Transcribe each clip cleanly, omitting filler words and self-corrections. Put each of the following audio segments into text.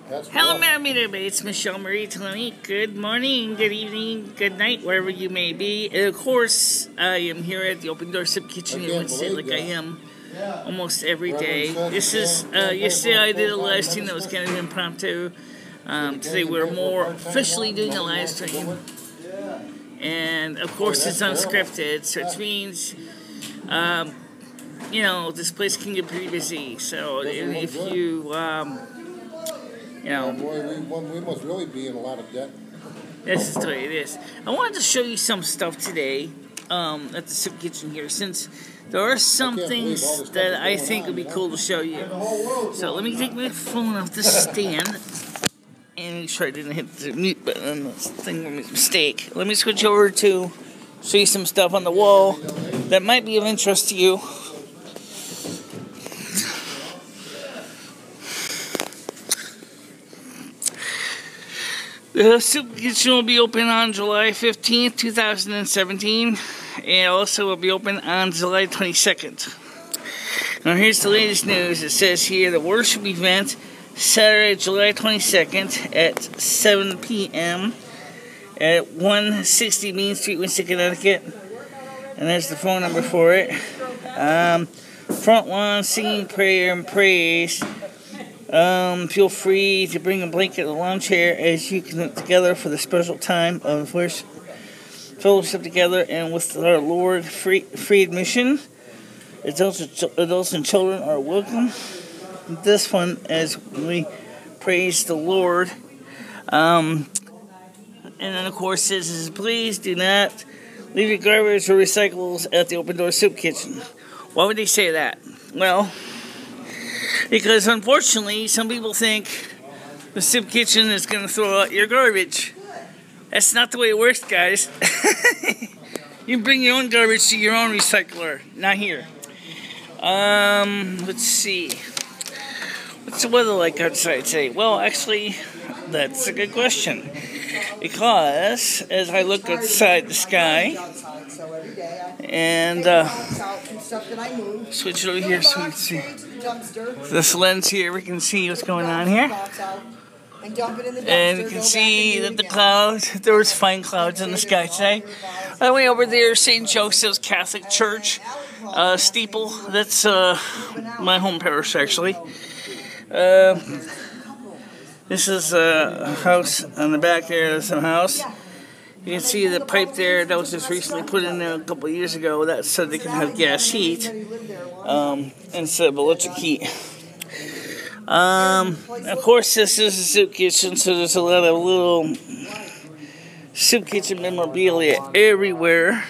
Hello, everybody. It's MicheleMarieDalene. Good morning, good evening, good night, wherever you may be. And of course, I am here at the Open Door Soup Kitchen in Wednesday, like I am almost every day. This is, yesterday I did a live stream that was kind of impromptu. Today we're more officially doing a live stream. And of course, it's unscripted, so which means, you know, this place can get pretty busy. So if you, you know, we must really be in a lot of debt. This is the way it is. I wanted to show you some stuff today at the soup kitchen here, since there are some things that I think would be cool to show you. So let me take my phone off the stand and make sure I didn't hit the mute button on this thing was a mistake. Let me switch over to show you some stuff on the wall that might be of interest to you. The soup kitchen will be open on July 15th, 2017, and also will be open on July 22nd. Now here's the latest news. It says here the worship event, Saturday, July 22nd at 7 p.m. at 160 Main Street, Winston, Connecticut. And there's the phone number for it. Front one, singing prayer and praise. Feel free to bring a blanket and a lawn chair as you connect together for the special time of worship, fellowship together and with our Lord. Free admission. Adults and children are welcome. This one as we praise the Lord. And then of course it says, please do not leave your garbage or recyclables at the Open Door Soup Kitchen. Why would they say that? Well, because unfortunately, some people think the soup kitchen is going to throw out your garbage. That's not the way it works, guys. You bring your own garbage to your own recycler, not here. Let's see. What's the weather like outside today? Well, actually, that's a good question. Because as I look outside the sky, and switch it over here so we can see this lens here. We can see what's going on here, and you can see that the clouds. There was fine clouds in the sky today. All the way over there, St. Joseph's Catholic Church steeple. That's my home parish, actually. This is a house on the back there. There's some house. You can see the pipe there that was just recently put in there a couple of years ago. That so they can have gas heat instead of electric heat. Of course, this is a soup kitchen, so there's a lot of little soup kitchen memorabilia everywhere.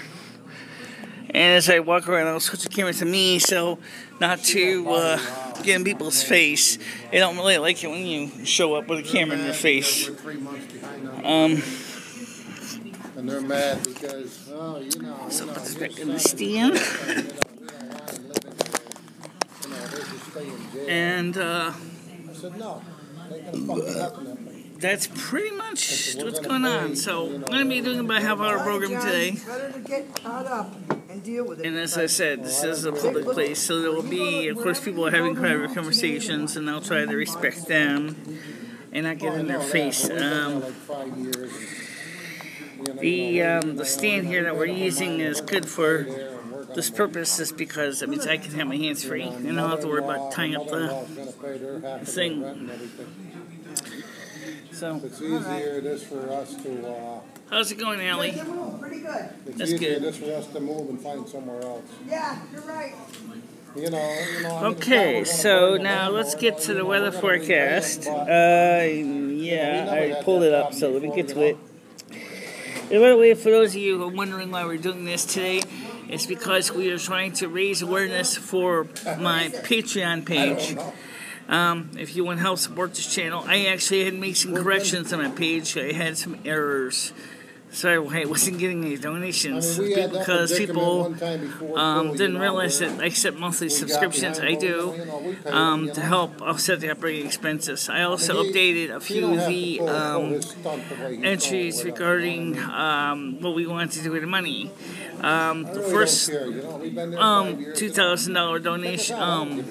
And as I walk around, I'll switch the camera to me so not to get in people's face. They don't really like it when you show up with a camera in their face. And they're mad because, oh, you know. So put this back in the stand. And that's pretty much what's going on. So I'm going to be doing about a half-hour program today. And as I said, this is a public place, so there will be, of course, people are having private conversations, and I'll try to respect them and not get in their face. The stand here that we're using is good for this purpose, is because it means I can have my hands free and I don't have to worry about tying up the thing. So, it's easier this for us to. How's it going, Allie? Pretty good. It's That's easier good. this for us to move and find somewhere else. Yeah, you're right. You know, okay, so now let's get to the weather forecast. Yeah, I pulled it up, so let me get to it. And by the way, for those of you who are wondering why we're doing this today, it's because we are trying to raise awareness for my Patreon page. If you want to help support this channel, I actually had made some corrections on my page. I had some errors. So I wasn't getting any donations because people didn't realize that I accept monthly subscriptions. I do to help offset the operating expenses. I also updated a few of the entries regarding what we wanted to do with the money. The first $2,000 donation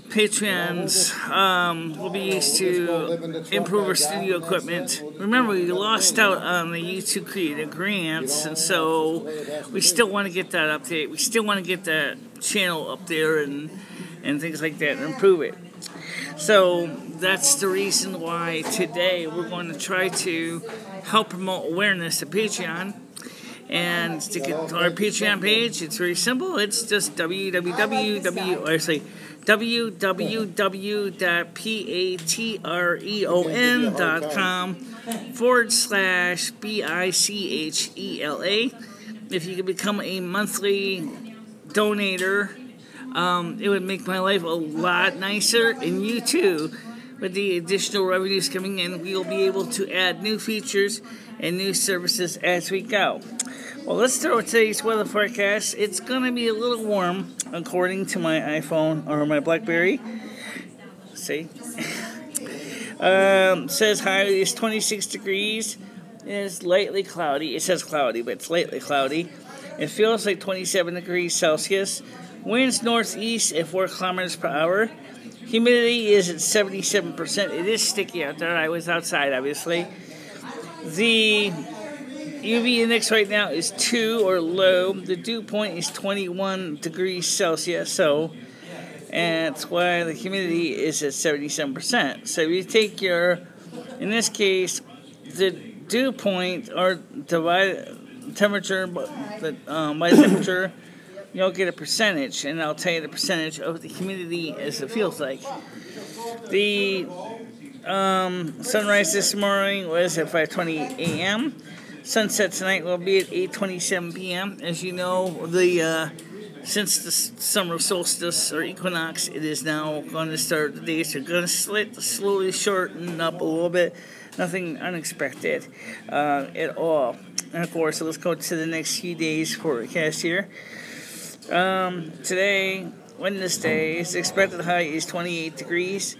Patreons will be used to improve our studio equipment. Remember, we lost out on the YouTube Creator grants, and so we still want to get that update. We still want to get that channel up there and things like that and improve it. So that's the reason why today we're going to try to help promote awareness of Patreon. And to get our Patreon page, it's very simple. It's just www.patreon.com/BICHELA. If you could become a monthly donator, it would make my life a lot nicer, and you too. With the additional revenues coming in, we will be able to add new features and new services as we go. Well, let's start with today's weather forecast. It's going to be a little warm, according to my iPhone or my BlackBerry. See? Says high is 26 degrees. It is lightly cloudy. It says cloudy, but it's lightly cloudy. It feels like 27 degrees Celsius. Winds northeast at 4 kilometers per hour. Humidity is at 77%. It is sticky out there. I was outside, obviously. The UV index right now is 2 or low. The dew point is 21 degrees Celsius. And that's why the humidity is at 77%. So if you take your, in this case, the dew point or divide temperature by temperature, you'll get a percentage, and I'll tell you the percentage of the humidity as it feels like. The sunrise this morning was at 5:20 a.m. Sunset tonight will be at 8:27 p.m. As you know, since the summer solstice or equinox, it is now going to start. The days are going to slowly shorten up a little bit. Nothing unexpected at all. And of course, let's go to the next few days forecast here. Today, Wednesday's expected high is 28 degrees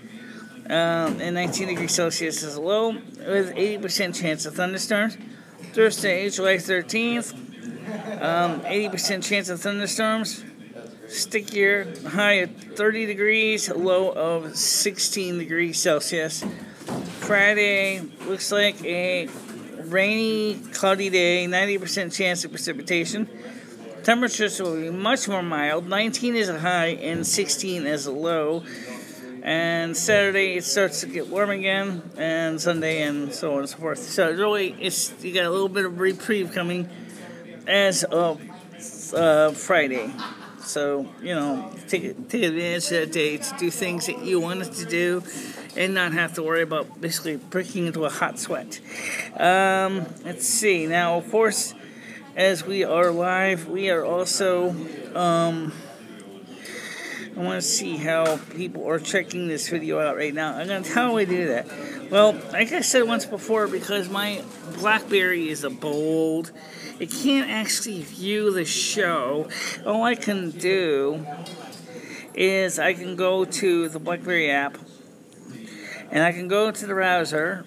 and 19 degrees Celsius is low, with 80% chance of thunderstorms. Thursday, July 13th, 80% chance of thunderstorms. Stickier, high of 30 degrees, low of 16 degrees Celsius. Friday looks like a rainy, cloudy day, 90% chance of precipitation. Temperatures will be much more mild. 19 is a high and 16 is a low. And Saturday it starts to get warm again, and Sunday and so on and so forth. So really, you got a little bit of reprieve coming as of Friday. So take advantage of that day to do things that you wanted to do, and not have to worry about basically breaking into a hot sweat. Let's see now. Of course, as we are live, we are also, I want to see how people are checking this video out right now. I'm going to tell how I do that. Well, like I said once before, because my BlackBerry is a bold, it can't actually view the show. All I can do is I can go to the BlackBerry app, and I can go to the browser,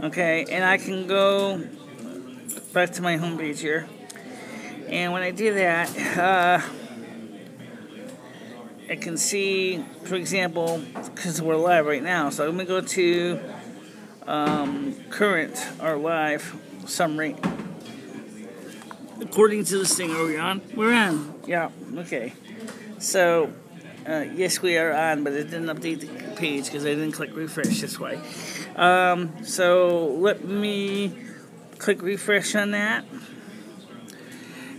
okay, and I can go back to my homepage here, and when I do that, I can see, for example, because we're live right now, so I'm going to go to current or live summary. According to this thing, are we on? We're on. Yeah, okay. So, yes, we are on, but it didn't update the page because I didn't click refresh, that's why. So, let me click refresh on that.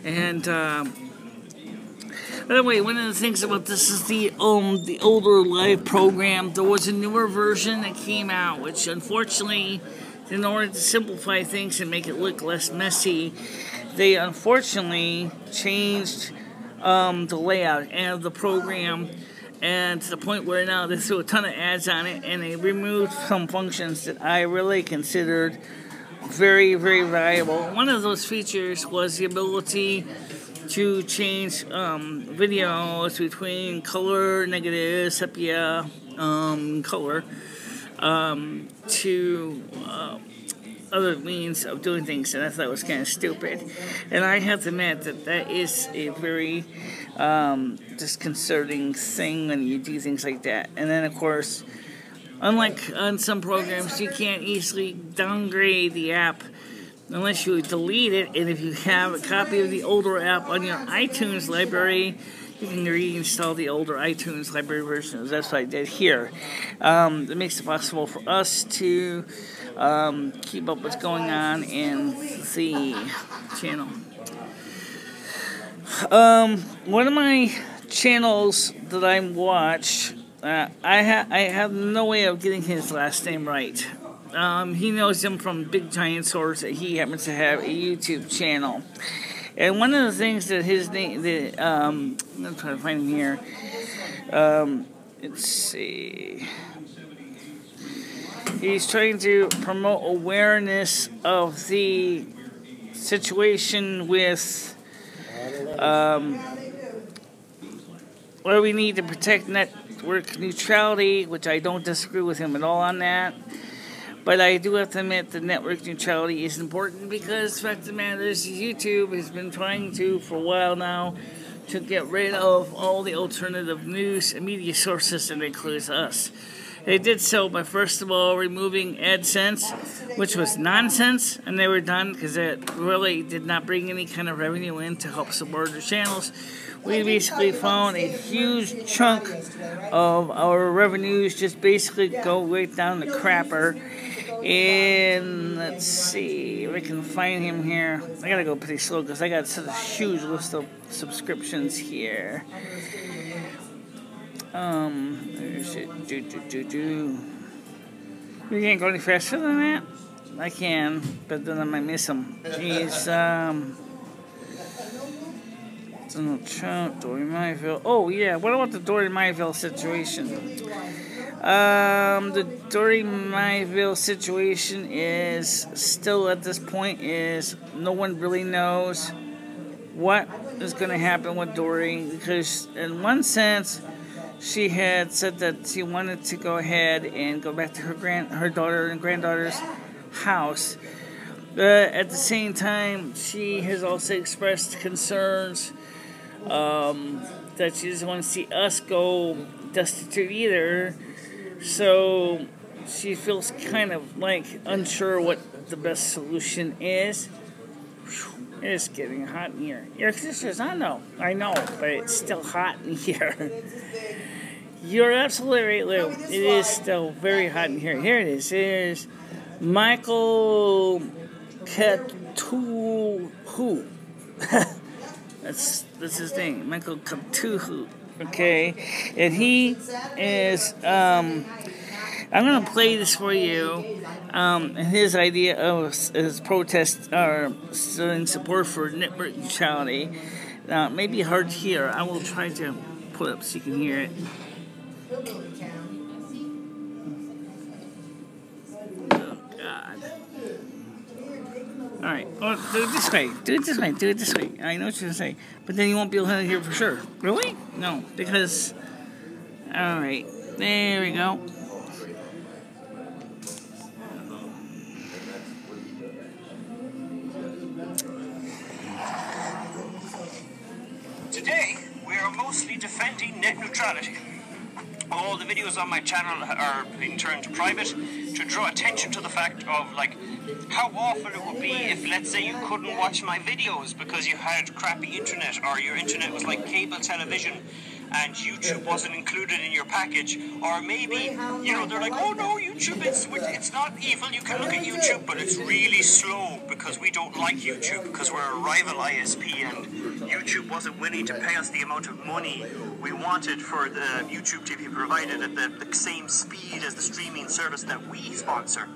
And, by the way, one of the things about this is the older live program. There was a newer version that came out, which unfortunately, in order to simplify things and make it look less messy, they unfortunately changed the layout of the program, and to the point where now they threw a ton of ads on it, and they removed some functions that I really considered very, very valuable. One of those features was the ability to change videos between color, negative, sepia, color, to other means of doing things, and I thought it was kind of stupid. And I have to admit that is a very disconcerting thing when you do things like that. And then, of course, unlike on some programs, you can't easily downgrade the app unless you delete it. And if you have a copy of the older app on your iTunes library, you can reinstall the older iTunes library versions. That's what I did here. It makes it possible for us to keep up what's going on in the channel. One of my channels that I watch, I have no way of getting his last name right. He knows him from Big Giant Source. He happens to have a YouTube channel. And one of the things that his name, I'm going to try to find him here. Let's see. He's trying to promote awareness of the situation with where we need to protect network neutrality, which I don't disagree with him at all on that. But I do have to admit that network neutrality is important because the fact of the matter is YouTube has been trying to, for a while now, to get rid of all the alternative news and media sources, and that includes us. They did so by, first of all, removing AdSense, which was nonsense, and they were done because it really did not bring any kind of revenue in to help support their channels. We basically found a huge chunk of our revenues just basically go right down the crapper. And let's see if I can find him here. I gotta go pretty slow because I got such a huge list of subscriptions here. There's it. We can't go any faster than that? I can, but then I might miss him. Jeez, Dory Myville. Oh, yeah, what about the Dory Myville situation? The Dory Myville situation is still at this point is no one really knows what is going to happen with Dory, because in one sense she had said that she wanted to go ahead and go back to her daughter and granddaughter's house, but at the same time she has also expressed concerns that she doesn't want to see us go destitute either. So she feels kind of like unsure what the best solution is. It is getting hot in here. Air conditioner's on though. I know, but it's still hot in here. You're absolutely right, Lou. It is still very hot in here. Here it is. Here's Michael Catuhu. That's his name, Michael Catuhu. Okay, and he is, I'm going to play this for you, his idea of his protest, in support for network neutrality. Now, it may be hard to hear. I will try to put it up so you can hear it. Oh, God. Alright, well, do it this way. Do it this way. Do it this way. I know what you're going to say. But then you won't be able to hear for sure. Really? No, because... Alright, there we go. Today, we are mostly defending net neutrality. All the videos on my channel are being turned to private to draw attention to the fact of, like, how awful it would be if, let's say, you couldn't watch my videos because you had crappy internet, or your internet was like cable television and YouTube wasn't included in your package, or maybe, you know, they're like, oh no, YouTube, it's not evil, you can look at YouTube, but it's really slow because we don't like YouTube, because we're a rival ISP and YouTube wasn't willing to pay us the amount of money we wanted for the YouTube TV provided at the same speed as the streaming service that we sponsor.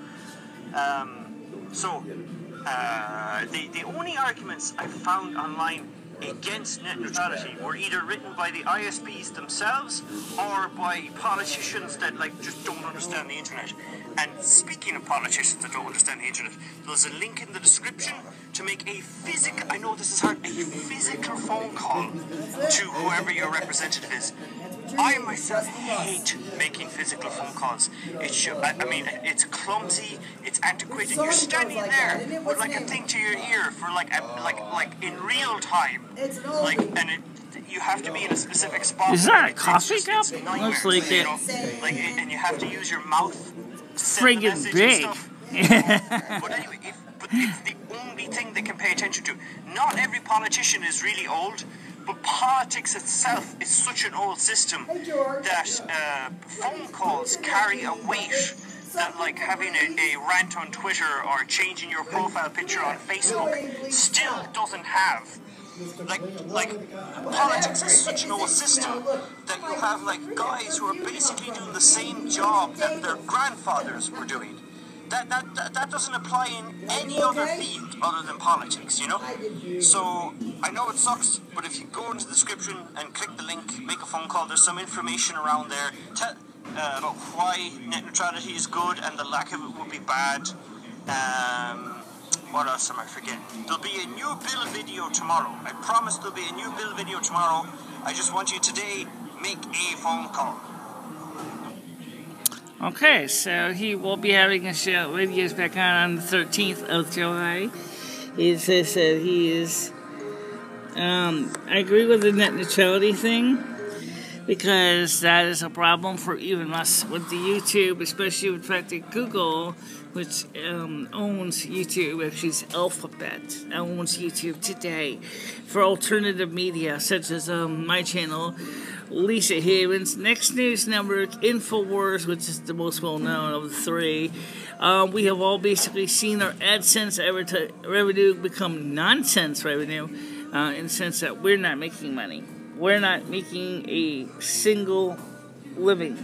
The only arguments I found online against net neutrality were either written by the ISPs themselves or by politicians that, like, just don't understand the internet. And speaking of politicians that don't understand the internet, there's a link in the description to make a physical, I know this is hard, a physical phone call to whoever your representative is. I myself hate making physical phone calls. It's clumsy, it's antiquated. You're standing there with like a thing to your ear for like in real time, like, and you have to be in a specific spot. Is that a coffee cup? Looks like you it. know, like, and you have to use your mouth. Friggin' big. But anyway, it's the only thing they can pay attention to. Not every politician is really old, but politics itself is such an old system that phone calls carry a weight that, like, having a rant on Twitter or changing your profile picture on Facebook still doesn't have. Like politics is such an old system that you have, like, guys who are basically doing the same job that their grandfathers were doing. That doesn't apply in any other field other than politics, you know? So, I know it sucks, but if you go into the description and click the link, make a phone call, there's some information around there about why net neutrality is good and the lack of it would be bad. What else am I forgetting? There'll be a new bill video tomorrow. I promise there'll be a new bill video tomorrow. I just want you today, make a phone call. Okay, so he will be having his show videos back on the 13th of July. He says that he is, I agree with the net neutrality thing, because that is a problem for even us with the YouTube, especially with the fact that Google, which owns YouTube, actually it's Alphabet, owns YouTube today for alternative media, such as my channel, Lisa Havens, Next News Network, InfoWars, which is the most well-known of the three. We have all basically seen our AdSense revenue become nonsense revenue, in the sense that we're not making money. We're not making a single living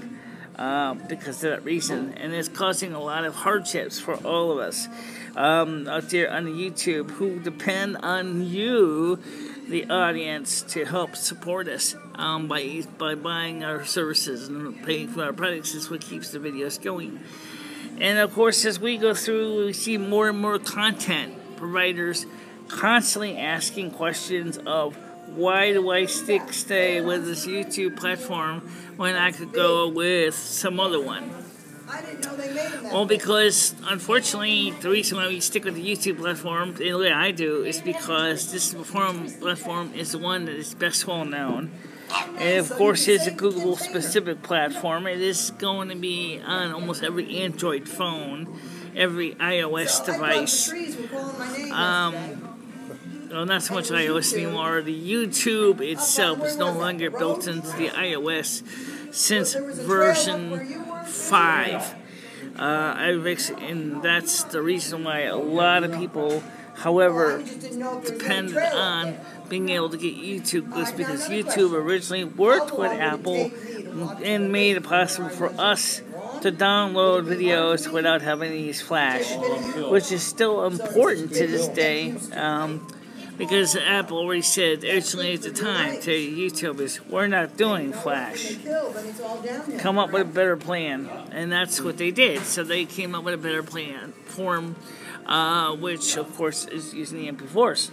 because of that reason, and it's causing a lot of hardships for all of us out there on the YouTube who depend on you, the audience, to help support us by buying our services and paying for our products. Is what keeps the videos going. And of course, as we go through, we see more and more content providers constantly asking questions of, why do I stay with this YouTube platform when I could go with some other one? Well, because, unfortunately, the reason why we stick with the YouTube platform, the way I do, is because this platform is the one that is best well known. And, of course, it's a Google-specific platform. It is going to be on almost every Android phone, every iOS device. Well, not so much iOS anymore. The YouTube itself is no longer built into the iOS since version 5. And that's the reason why a lot of people, however, depend on being able to get YouTube, because YouTube originally worked with Apple and made it possible for us to download videos without having to use Flash, which is still important to this day. Because Apple already said originally at the time to YouTubers, we're not doing Flash. Come up with a better plan. And that's what they did. So they came up with a better form, which of course is using the MP4s.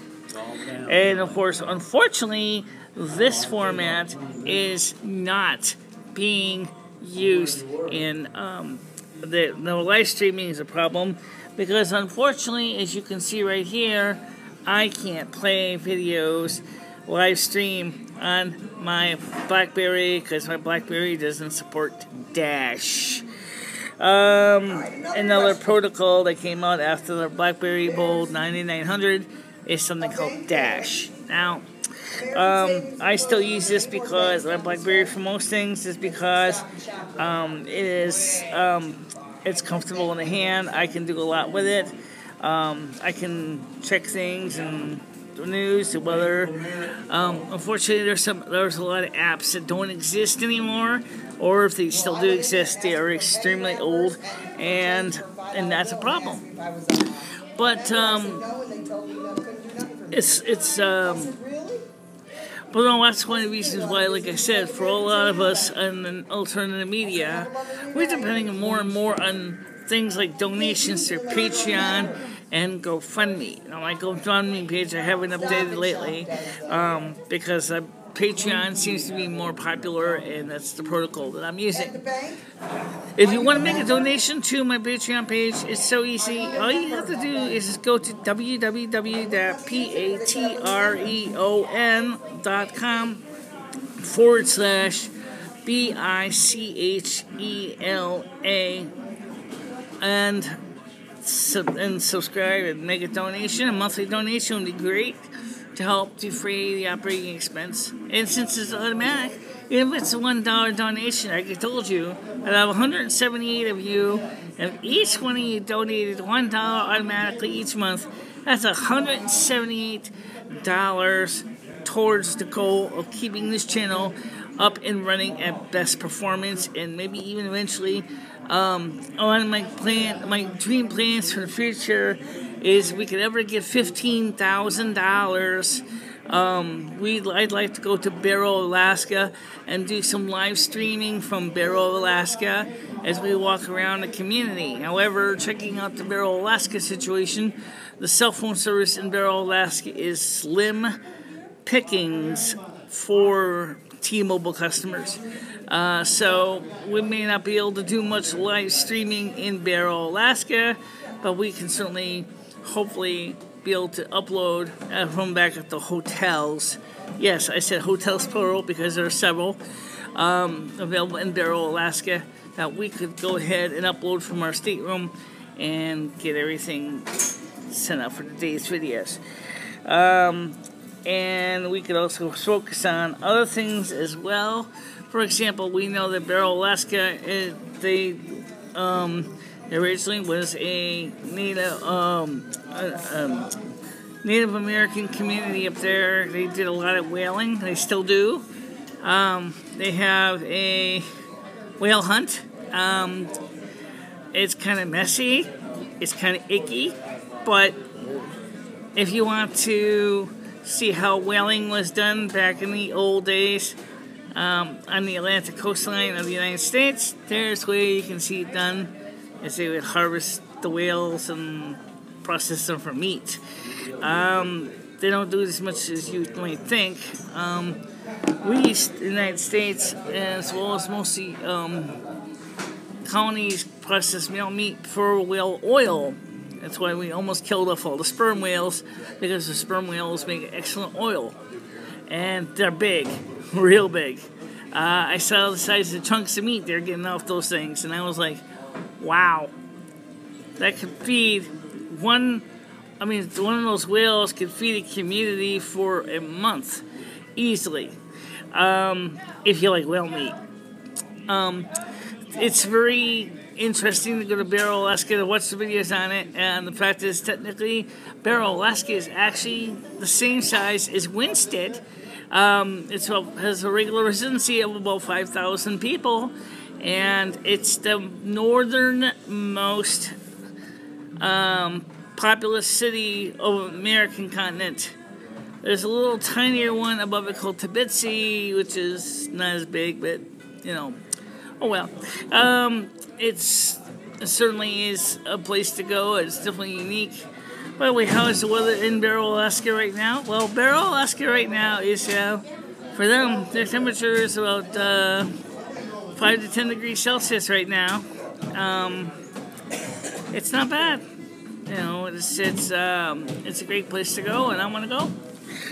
And of course, unfortunately, this format is not being used in the live streaming is a problem, because unfortunately, as you can see right here, I can't play videos live stream on my BlackBerry because my BlackBerry doesn't support Dash. Another protocol that came out after the BlackBerry Bold 9900 is something called Dash. Now, I still use this because my BlackBerry for most things is because it's comfortable in the hand. I can do a lot with it. I can check things and the news, the weather. Unfortunately, there's a lot of apps that don't exist anymore, or if they still do exist, they are extremely old, and that's a problem. But but no, that's one of the reasons why, like I said, for a lot of us in alternative media, we're depending more and more on things like donations through Patreon and GoFundMe. Now, my GoFundMe page I haven't updated lately because Patreon seems to be more popular, and that's the protocol that I'm using. If you want to make a donation to my Patreon page, it's so easy. All you have to do is just go to www.patreon.com /BICHELA and subscribe and make a donation. A monthly donation would be great to help defray the operating expense. And since it's automatic, even if it's a $1 donation, like I told you, I have 178 of you, and each one of you donated $1 automatically each month. That's $178 towards the goal of keeping this channel up and running at best performance, and maybe even eventually on my dream plans for the future is we could ever get $15,000. I'd like to go to Barrow, Alaska, and do some live streaming from Barrow, Alaska, as we walk around the community. However, checking out the Barrow, Alaska situation, the cell phone service in Barrow, Alaska is slim pickings for T-Mobile customers. So we may not be able to do much live streaming in Barrow, Alaska, but we can certainly, hopefully, be able to upload from back at the hotels. Yes, I said hotels plural because there are several available in Barrow, Alaska, that we could go ahead and upload from our stateroom and get everything sent out for today's videos. And we could also focus on other things as well. For example, we know that Barrow, Alaska, they originally was a Native American community up there. They did a lot of whaling. They still do. They have a whale hunt. It's kind of messy. It's kind of icky. But if you want to see how whaling was done back in the old days on the Atlantic coastline of the United States, there's where you can see it done, as they would harvest the whales and process them for meat. They don't do it as much as you might think. We, the United States, as well as mostly colonies, process male meat for whale oil. That's why we almost killed off all the sperm whales, because the sperm whales make excellent oil. And they're big, real big. I saw the size of the chunks of meat they're getting off those things, and I was like, wow. That could feed one of those whales could feed a community for a month, easily, if you like whale meat. It's very interesting to go to Barrow, Alaska, to watch the videos on it, and the fact is, technically, Barrow, Alaska is actually the same size as Winsted. It has a regular residency of about 5,000 people, and it's the northernmost populous city of the American continent. There's a little tinier one above it called Tbilisi, which is not as big, but, you know, oh well. It certainly is a place to go. It's definitely unique. By the way, how is the weather in Barrow, Alaska right now? Well, Barrow, Alaska right now is, for them, their temperature is about 5 to 10 degrees Celsius right now. It's not bad. You know, it's a great place to go, and I want to go.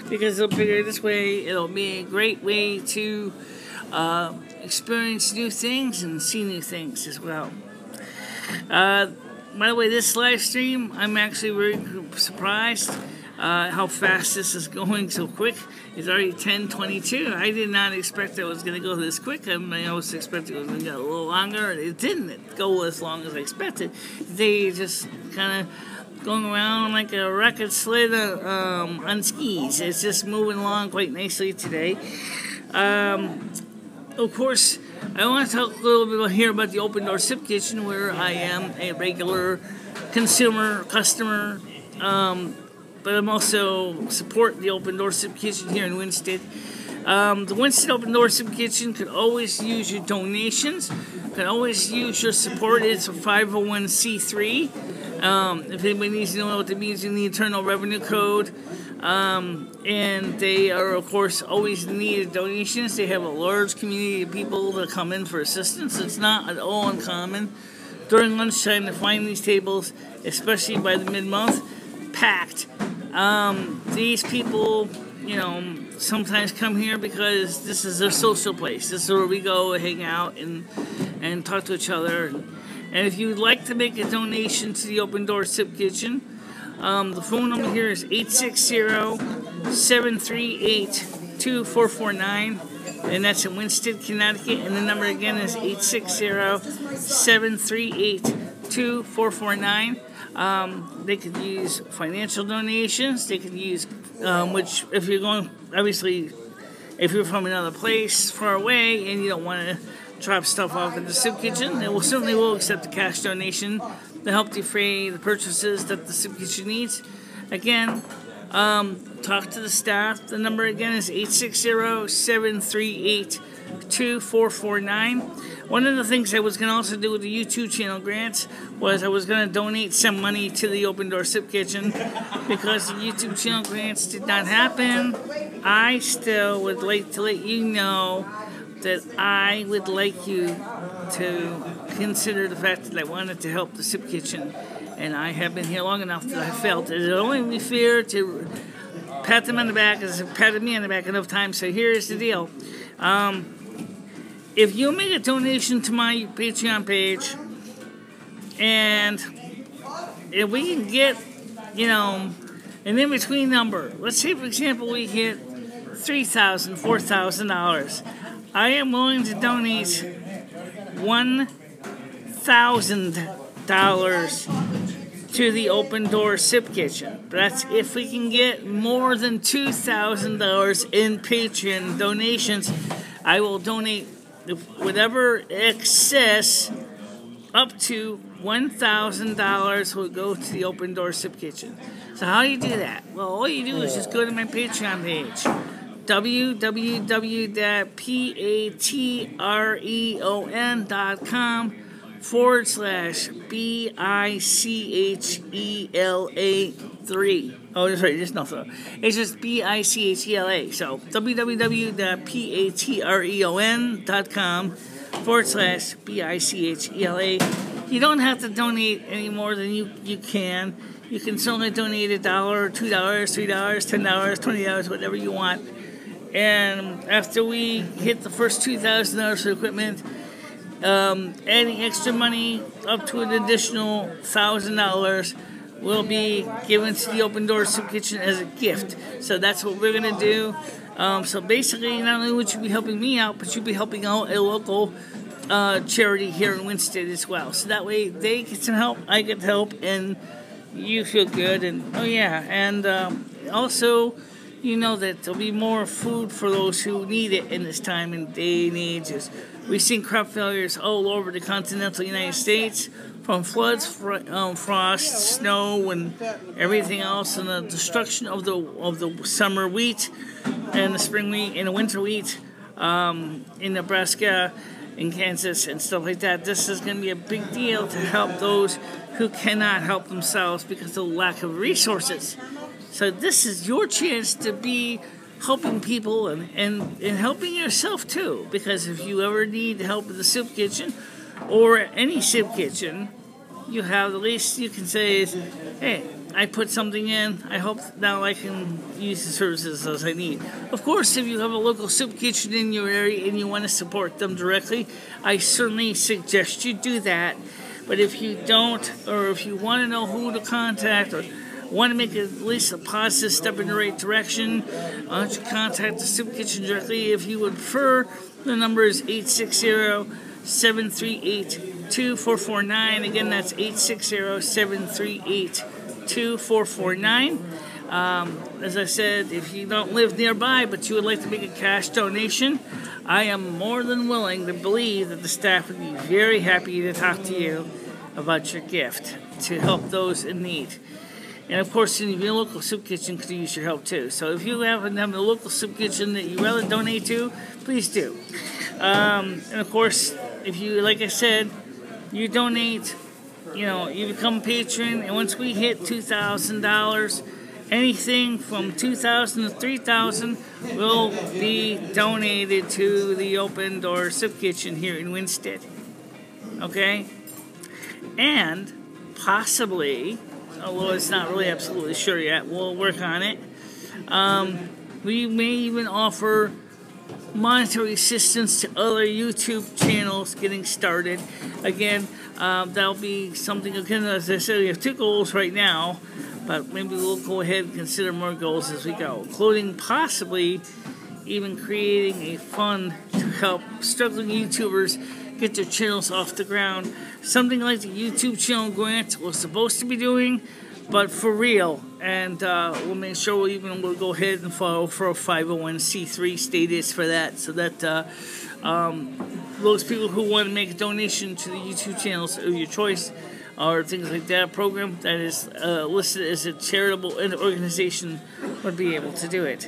Because it'll figure this way, it'll be a great way to experience new things and see new things as well. By the way, this live stream, I'm actually very surprised how fast this is going so quick. It's already 10:22. I did not expect it was going to go this quick. I always expected it was going to go a little longer. It didn't go as long as I expected. They just kind of going around like a rocket sled on skis. It's just moving along quite nicely today. Of course, I want to talk a little bit here about the Open Door Soup Kitchen, where I am a regular customer, but I'm also support the Open Door Soup Kitchen here in Winsted. The Winsted Open Door Soup Kitchen could always use your donations, could always use your support. It's a 501c3. If anybody needs to know what that means in the Internal Revenue Code, and they are, of course, always in need of donations. They have a large community of people that come in for assistance. It's not at all uncommon during lunchtime to find these tables, especially by the mid-month, packed. These people, you know, sometimes come here because this is a social place. This is where we go hang out and talk to each other. And if you'd like to make a donation to the Open Door Soup Kitchen, the phone number here is 860-738-2449, and that's in Winston, Connecticut. And the number again is 860-738-2449. They could use financial donations. They could use, which if you're going, obviously, if you're from another place far away and you don't want to drop stuff off at the soup kitchen, they certainly will accept a cash donation to help defray the purchases that the soup kitchen needs. Again, talk to the staff. The number again is 860-738-2449. One of the things I was going to also do with the YouTube channel grants was I was going to donate some money to the Open Door Soup Kitchen because the YouTube channel grants did not happen. I still would like to let you know that I would like you to consider the fact that I wanted to help the soup kitchen, and I have been here long enough that I felt it would only be fair to pat them on the back as they've patted me on the back enough times. So here's the deal. If you make a donation to my Patreon page, and if we can get, an in-between number, let's say, for example, we hit $3,000, $4,000, I am willing to donate $1,000 to the Open Door Soup Kitchen. But that's if we can get more than $2,000 in Patreon donations. I will donate whatever excess up to $1,000 will go to the Open Door Soup Kitchen. So how do you do that? Well, all you do is just go to my Patreon page, www.patreon.com/BICHELA3. Oh, sorry, just nothing. It's just BICHELA. So www.patreon.com/BICHELA. You don't have to donate any more than you can. You can certainly donate $1, $2, $3, $10, $20, whatever you want. And after we hit the first $2,000 for equipment, adding extra money up to an additional $1,000 will be given to the Open Door Soup Kitchen as a gift. So that's what we're going to do. So basically, not only would you be helping me out, but you'll be helping out a local charity here in Winston as well. So that way they get some help, I get help, and you feel good. And also, you know that there'll be more food for those who need it in this time and day and ages. We've seen crop failures all over the continental United States, from floods, frost, snow, and everything else, and the destruction of the summer wheat and the spring wheat and the winter wheat in Nebraska, in Kansas, and stuff like that. This is going to be a big deal to help those who cannot help themselves because of the lack of resources. So this is your chance to be helping people and helping yourself too, because if you ever need help with the soup kitchen or any soup kitchen, you have the least you can say is, hey, I put something in, I hope now I can use the services as I need. Of course, if you have a local soup kitchen in your area and you want to support them directly, I certainly suggest you do that. But if you don't, or if you want to know who to contact, or want to make at least a positive step in the right direction, why don't you contact the soup kitchen directly? If you would prefer, the number is 860-738-2449. Again, that's 860-738-2449. As I said, if you don't live nearby but you would like to make a cash donation, I am more than willing to believe that the staff would be very happy to talk to you about your gift to help those in need. And of course, your local soup kitchen could use your help too. So if you happen to have a local soup kitchen that you rather donate to, please do. And of course, if you, like I said, you donate, you become a patron, and once we hit $2,000, anything from $2,000 to $3,000 will be donated to the Open Door Soup Kitchen here in Winston. Okay? And possibly, although it's not really absolutely sure yet, we'll work on it. We may even offer monetary assistance to other YouTube channels getting started. Again, that'll be something, again, as I said, we have 2 goals right now, but maybe we'll go ahead and consider more goals as we go, including possibly even creating a fund to help struggling YouTubers get their channels off the ground. Something like the YouTube channel grant was supposed to be doing, but for real. And we'll make sure we'll go ahead and follow for a 501c3 status for that, so that those people who want to make a donation to the YouTube channels of your choice or things like that, program that is listed as a charitable organization, would be able to do it.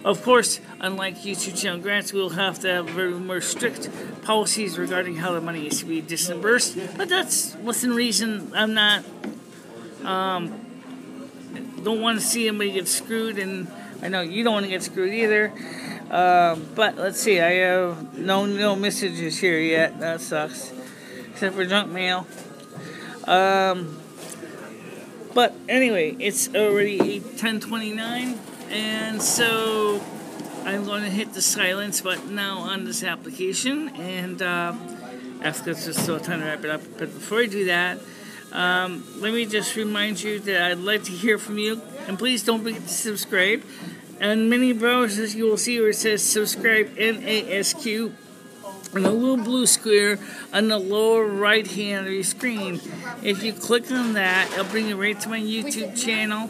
Of course, unlike YouTube channel grants, we'll have to have very more strict policies regarding how the money is to be disbursed, but that's within reason. I'm not don't want to see anybody get screwed, and I know you don't want to get screwed either. But let's see, I have no messages here yet. That sucks, except for junk mail. But anyway, it's already 10:29, and so I'm going to hit the silence button now on this application, and after it's just so time to wrap it up. But before I do that, let me just remind you that I'd like to hear from you, and please don't forget to subscribe. And many browsers you will see where it says subscribe, NASQ, and a little blue square on the lower right hand of your screen. If you click on that, it'll bring you right to my YouTube channel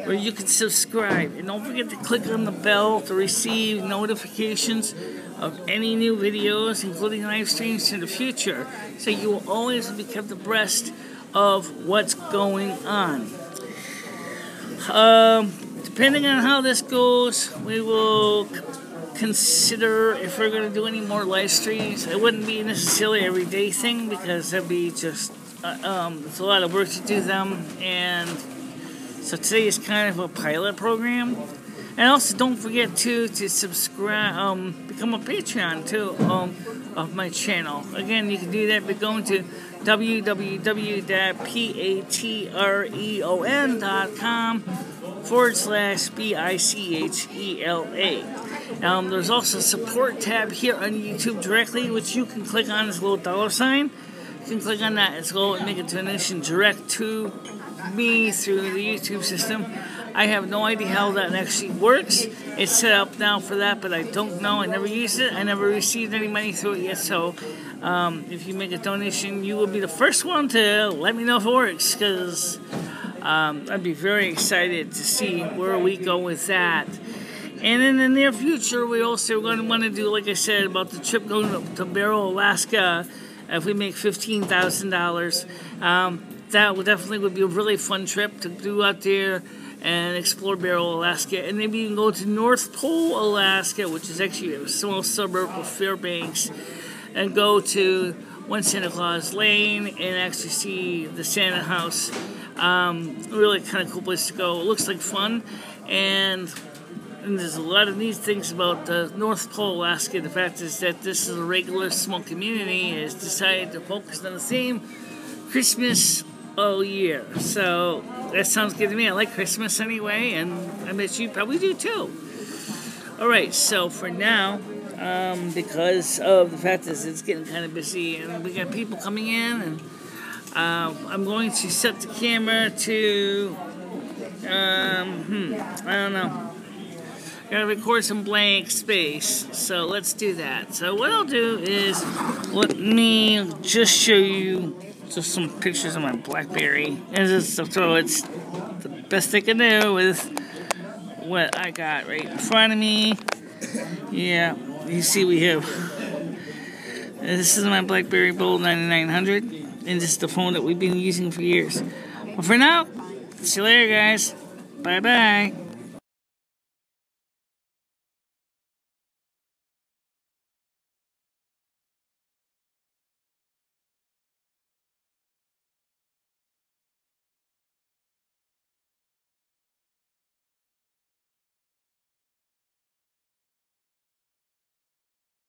where you can subscribe. And don't forget to click on the bell to receive notifications of any new videos, including live streams in the future, so you will always be kept abreast of what's going on. Depending on how this goes, we will consider if we're going to do any more live streams. It wouldn't be necessarily an everyday thing, because that'd be just it's a lot of work to do them, and so today is kind of a pilot program. And also, don't forget to subscribe, become a Patreon too of my channel. Again, you can do that by going to www.patreon.com/BICHELA. There's also a support tab here on YouTube directly, which you can click on this little $sign. You can click on that as well and make a donation direct to me through the YouTube system. I have no idea how that actually works. It's set up now for that, but I don't know. I never used it. I never received any money through it yet. So if you make a donation, you will be the first one to let me know if it works, because I'd be very excited to see where we go with that. And in the near future, we also going to want to do, like I said, about the trip going to Barrow, Alaska. If we make $15,000, that would be a really fun trip to do out there and explore Barrow, Alaska, and maybe you can go to North Pole, Alaska, which is actually a small suburb of Fairbanks, and go to One Santa Claus Lane and actually see the Santa House. Really kind of cool place to go. It looks like fun, and there's a lot of neat things about North Pole, Alaska. The fact is that this is a regular small community and has decided to focus on the same Christmas all year. So that sounds good to me. I like Christmas anyway, and I bet you probably do too. Alright, so for now, because of the fact that it's getting kind of busy and we got people coming in, and I'm going to set the camera to, I don't know. Gotta record some blank space, so let's do that. So what I'll do is, let me just show you just some pictures of my BlackBerry. So it's the best I can do with what I got right in front of me. Yeah, you see we have, this is my BlackBerry Bold 9900, and this is the phone that we've been using for years. But for now, see you later, guys. Bye-bye.